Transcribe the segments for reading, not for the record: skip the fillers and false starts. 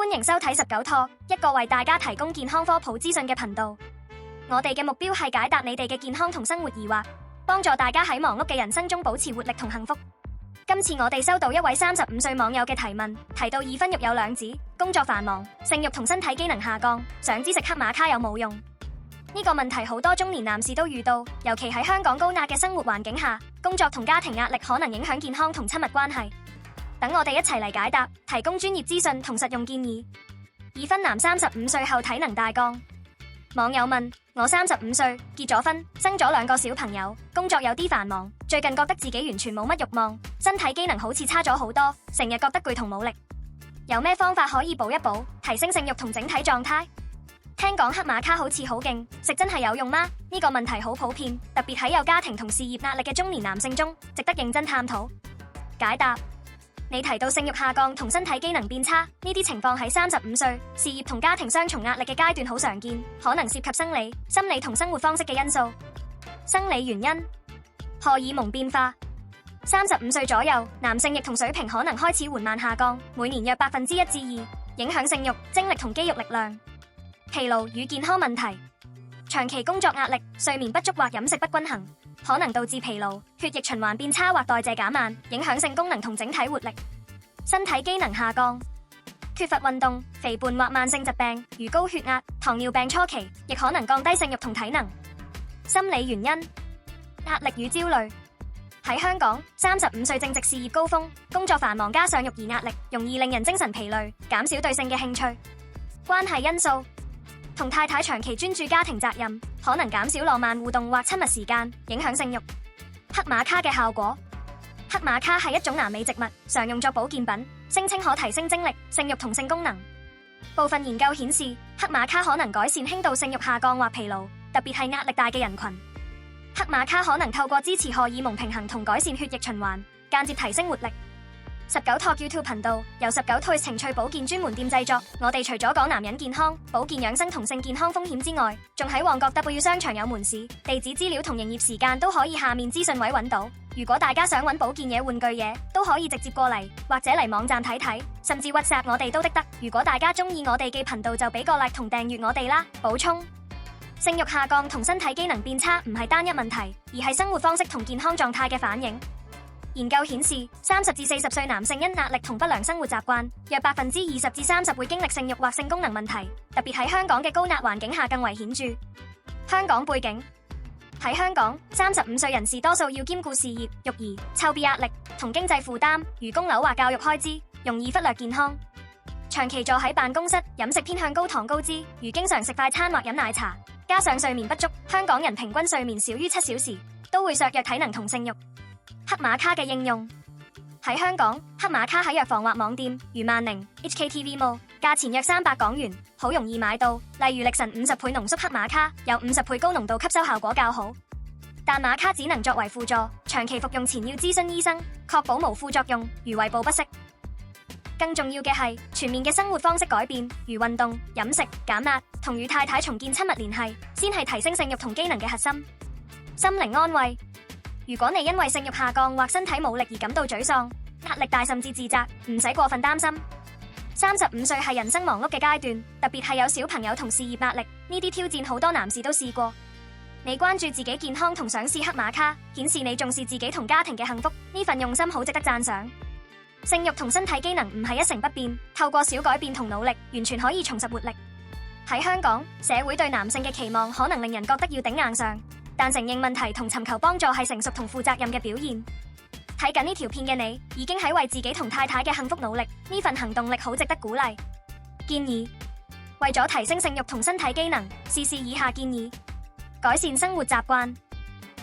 歡迎收睇19Talk，一個為大家提供健康科普資訊嘅頻道。我哋嘅目標係解答你哋嘅健康同生活疑惑，幫助大家喺忙碌嘅人生中保持活力同幸福。今次我哋收到一位35歲網友嘅提問，提到已婚育有兩子，工作繁忙，性慾同身體機能下降，想知食黑馬卡有冇用？呢個問題好多中年男士都遇到，尤其喺香港高壓嘅生活環境下，工作同家庭壓力可能影響健康同親密關係。等我哋一齊嚟解答，提供專業資訊同實用建議。已婚男35歲後體能大降。網友問：我35歲，結咗婚，生咗2個小朋友，工作有啲繁忙，最近覺得自己完全冇乜慾望，身體機能好似差咗好多，成日覺得攰同冇力。有咩方法可以補一補，提升性慾同整體狀態？聽講黑馬卡好似好勁，食真係有用嗎？呢個問題好普遍，特別喺有家庭同事業壓力嘅中年男性中，值得認真探討。解答：你提到性慾下降同身體機能變差，呢啲情況喺35歲、事業同家庭雙重壓力嘅階段好常見，可能涉及生理、心理同生活方式嘅因素。生理原因：荷爾蒙變化。35歲左右，男性液酮水平可能開始緩慢下降，每年約1%至2%，影響性慾、精力同肌肉力量。疲勞與健康問題：長期工作壓力、睡眠不足或飲食不均衡，可能導致疲勞、血液循環變差或代謝減慢，影響性功能同整體活力。身體機能下降，缺乏運動、肥胖或慢性疾病如高血壓、糖尿病初期，亦可能降低性慾同體能。心理原因：壓力與焦慮。喺香港，35歲正值事業高峰，工作繁忙加上育兒壓力，容易令人精神疲累，減少對性嘅興趣。關係因素：同太太長期專注家庭責任，可能減少浪漫互動或親密時間，影響性慾。黑馬卡嘅效果：黑馬卡係一種南美植物，常用作保健品，聲稱可提升精力、性慾同性功能。部分研究顯示，黑馬卡可能改善輕度性慾下降或疲勞，特別係壓力大嘅人群。黑馬卡可能透過支持荷爾蒙平衡同改善血液循環，間接提升活力。19Talk YouTube 頻道由19Talk 情趣保健專門店製作，我哋除咗講男人健康、保健養生同性健康風險之外，仲喺旺角 W 商場有門市，地址資料同營業時間都可以下面資訊位揾到。如果大家想揾保健嘢、玩具嘢，都可以直接過嚟，或者嚟網站睇睇，甚至 WhatsApp 我哋都得。如果大家中意我哋嘅頻道，就俾個 like 同訂閱我哋啦。補充：性慾下降同身體機能變差唔係單一問題，而係生活方式同健康狀態嘅反應。研究顯示，30至40歲男性因壓力同不良生活習慣，約20%至30%會經歷性慾或性功能問題，特別喺香港嘅高壓環境下更為顯著。香港背景：喺香港，35歲人士多數要兼顧事業、育兒、湊 B 壓力同經濟負擔，如供樓或教育開支，容易忽略健康。長期坐喺辦公室，飲食偏向高糖高脂，如經常食快餐或飲奶茶，加上睡眠不足，香港人平均睡眠少於7小時，都會削弱體能同性慾。黑馬卡嘅應用：喺香港，黑馬卡喺藥房或網店如萬寧、HKTV Mall，價錢約300港元，好容易買到。例如力神50倍濃縮黑馬卡，有50倍高濃度吸收效果較好，但馬卡只能作為輔助，長期服用前要諮詢醫生，確保無副作用，如胃部不適。更重要嘅係全面嘅生活方式改變，如運動、飲食、減壓同與太太重建親密聯繫，先係提升性慾同機能嘅核心。心靈安慰：如果你因為性慾下降或身體冇力而感到沮喪、壓力大甚至自責，唔使過分擔心。35歲係人生忙碌嘅階段，特別係有小朋友同事業壓力，呢啲挑戰好多男士都試過。你關注自己健康同想試黑馬卡，顯示你重視自己同家庭嘅幸福，呢份用心好值得讚賞。性慾同身體機能唔係一成不變，透過小改變同努力，完全可以重拾活力。喺香港，社會對男性嘅期望可能令人覺得要頂硬上，但承認問題同尋求幫助係成熟同負責任嘅表現。睇緊呢條片嘅你，已經喺為自己同太太嘅幸福努力，呢份行動力好值得鼓勵。建議：為咗提升性慾同身體機能，試以下建議：改善生活習慣，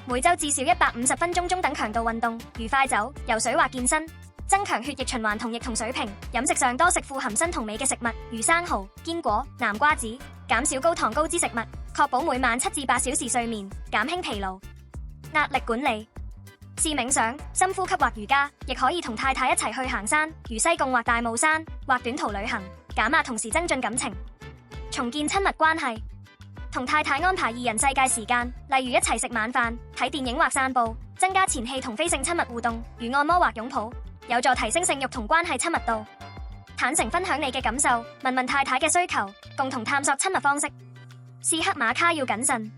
每週至少150分鐘中等強度運動，如快走、游水或健身，增強血液循環同液酮水平。飲食上多食富含鋅同鎂嘅食物，如生蠔、堅果、南瓜子，減少高糖高脂食物，確保每晚7至8小時睡眠，減輕疲勞。壓力管理，試冥想、深呼吸或瑜伽，亦可以同太太一齊去行山，如西貢或大帽山，或短途旅行，減壓同時增進感情。重建親密關係，同太太安排2人世界時間，例如一齊食晚飯、睇電影或散步，增加前戲同非性親密互動，如按摩或擁抱，有助提升性慾同關係親密度。坦誠分享你嘅感受，問問太太嘅需求，共同探索親密方式。試黑馬卡要謹慎，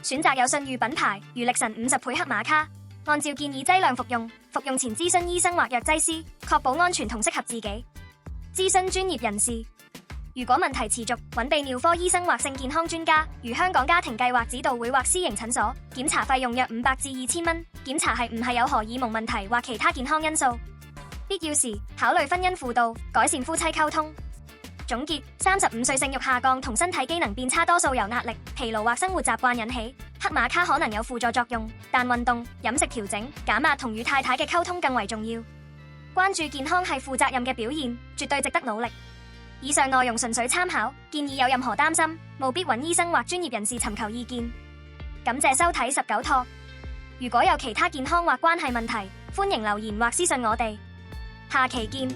選擇有信譽品牌如力神50倍黑馬卡，按照建議劑量服用，服用前諮詢醫生或藥劑師，確保安全同適合自己。諮詢專業人士，如果問題持續，揾泌尿科醫生或性健康專家，如香港家庭計劃指導會或私營診所。檢查費用約500至2000蚊，檢查係唔係有荷爾蒙問題或其他健康因素。必要時考慮婚姻輔導，改善夫妻溝通。總結：35歲性慾下降同身體機能變差，多數由壓力、疲勞或生活習慣引起。黑馬卡可能有輔助作用，但運動、飲食調整、減壓同與太太嘅溝通更為重要。關注健康係負責任嘅表現，絕對值得努力。以上內容純粹參考，建議有任何擔心，務必揾醫生或專業人士尋求意見。感謝收睇19 Talk。如果有其他健康或關係問題，歡迎留言或私信我哋。下期見。